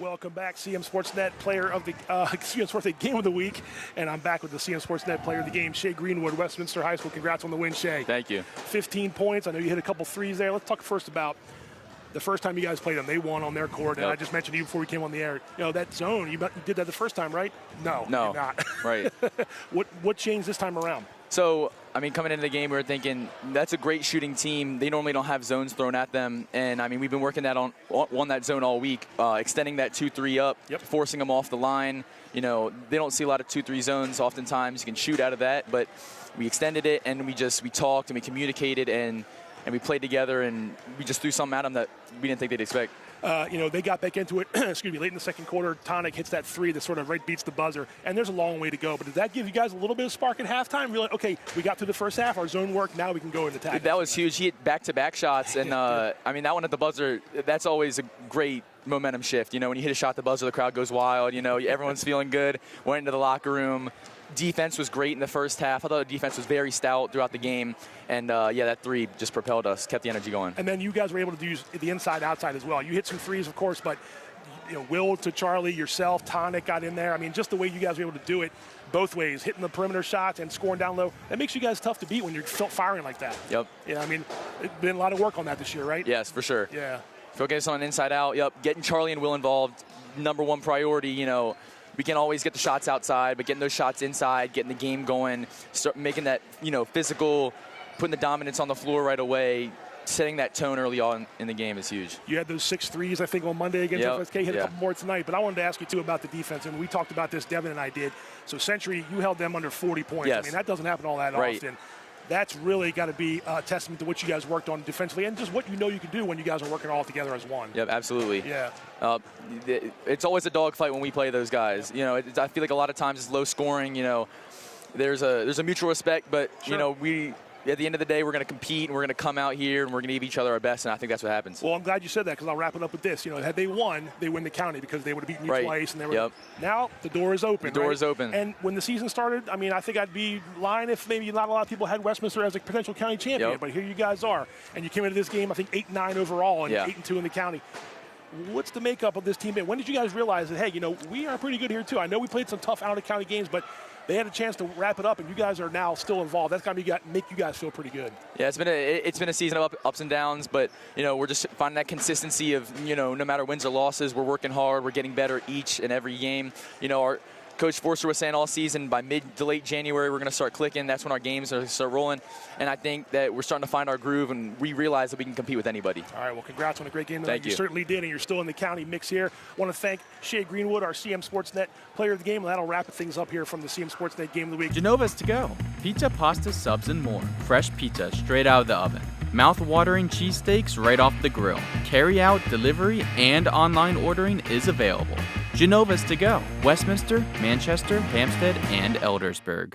Welcome back, CMSportsNet player of the CMSportsNet Game of the Week, and I'm back with the CMSportsNet player of the game, Shae Greenwood, Westminster High School. Congrats on the win, Shae. Thank you. 15 points. I know you hit a couple threes there. Let's talk first about the first time you guys played them. They won on their court, and I just mentioned to you before we came on the air. You know that zone. You did that the first time, right? No, no, not. Right. What changed this time around? So, I mean, coming into the game, we were thinking that's a great shooting team. They normally don't have zones thrown at them, and I mean, we've been working that on that zone all week, extending that 2-3 up, forcing them off the line. You know, they don't see a lot of 2-3 zones. Oftentimes, you can shoot out of that, but we extended it, and we talked and we communicated and we played together, and we just threw something at them that we didn't think they'd expect. You know, they got back into it, excuse me, late in the second quarter. Tonic hits that three that sort of beats the buzzer, and there's a long way to go. But did that give you guys a little bit of spark at halftime? Really, okay, we got through the first half, our zone worked, now we can go into attack. That was huge. He hit back-to-back shots, and I mean, that one at the buzzer, that's always a great momentum shift. You know, when you hit a shot at the buzzer, the crowd goes wild. You know, everyone's feeling good. Went into the locker room. Defense was great in the first half. I thought the defense was very stout throughout the game. And, yeah, that three just propelled us, kept the energy going. And then you guys were able to use the inside-outside as well. You hit some threes, of course, but, you know, Will to Charlie, yourself, Tonic got in there. I mean, just the way you guys were able to do it both ways, hitting the perimeter shots and scoring down low, that makes you guys tough to beat when you're firing like that. Yep. Yeah, I mean, it's been a lot of work on that this year, right? Yes, for sure. Yeah. Focus on inside-out. Yep, getting Charlie and Will involved, #1 priority, you know. We can always get the shots outside, but getting those shots inside, getting the game going, start making that, you know, physical, putting the dominance on the floor right away, setting that tone early on in the game is huge. You had those 6 threes, I think, on Monday against FSK. Hit a couple more tonight, but I wanted to ask you, too, about the defense. And we talked about this, Devin and I did. So Century, you held them under 40 points. Yes. I mean, that doesn't happen all that often. That's really got to be a testament to what you guys worked on defensively and just what you know you can do when you guys are working all together as one. Yep, absolutely. Yeah. It's always a dogfight when we play those guys. You know, I feel like a lot of times it's low scoring. You know, there's a mutual respect, but you know, at the end of the day, we're going to compete and we're going to come out here and we're going to give each other our best, and I think that's what happens. Well, I'm glad you said that because I'll wrap it up with this. You know, had they won, they win the county because they would have beaten you twice, and they were. Now the door is open. The door is open. And when the season started, I mean, I think I'd be lying if maybe not a lot of people had Westminster as a potential county champion, but here you guys are, and you came into this game, I think 8-9 overall and 8-2 in the county. What's the makeup of this team? When did you guys realize that, hey, you know, we are pretty good here too? I know we played some tough out-of-county games, but they had a chance to wrap it up, and you guys are now still involved. That's got to make you guys feel pretty good. Yeah, it's been a season of ups and downs, but you know, we're just finding that consistency of, you know, no matter wins or losses, we're working hard, we're getting better each and every game. You know, our Coach Forster was saying all season by mid to late January we're going to start clicking. That's when our games are going to start rolling, and I think that we're starting to find our groove, and we realize that we can compete with anybody. All right, well, congrats on a great game. Thank you. You certainly did, and you're still in the county mix here. I want to thank Shae Greenwood, our CMSportsNet player of the game, and that'll wrap things up here from the CMSportsNet Game of the Week. Genova's to go. Pizza, pasta, subs, and more. Fresh pizza straight out of the oven. Mouth-watering cheesesteaks right off the grill. Carry-out, delivery, and online ordering is available. Genova's to go. Westminster, Manchester, Hampstead, and Eldersburg.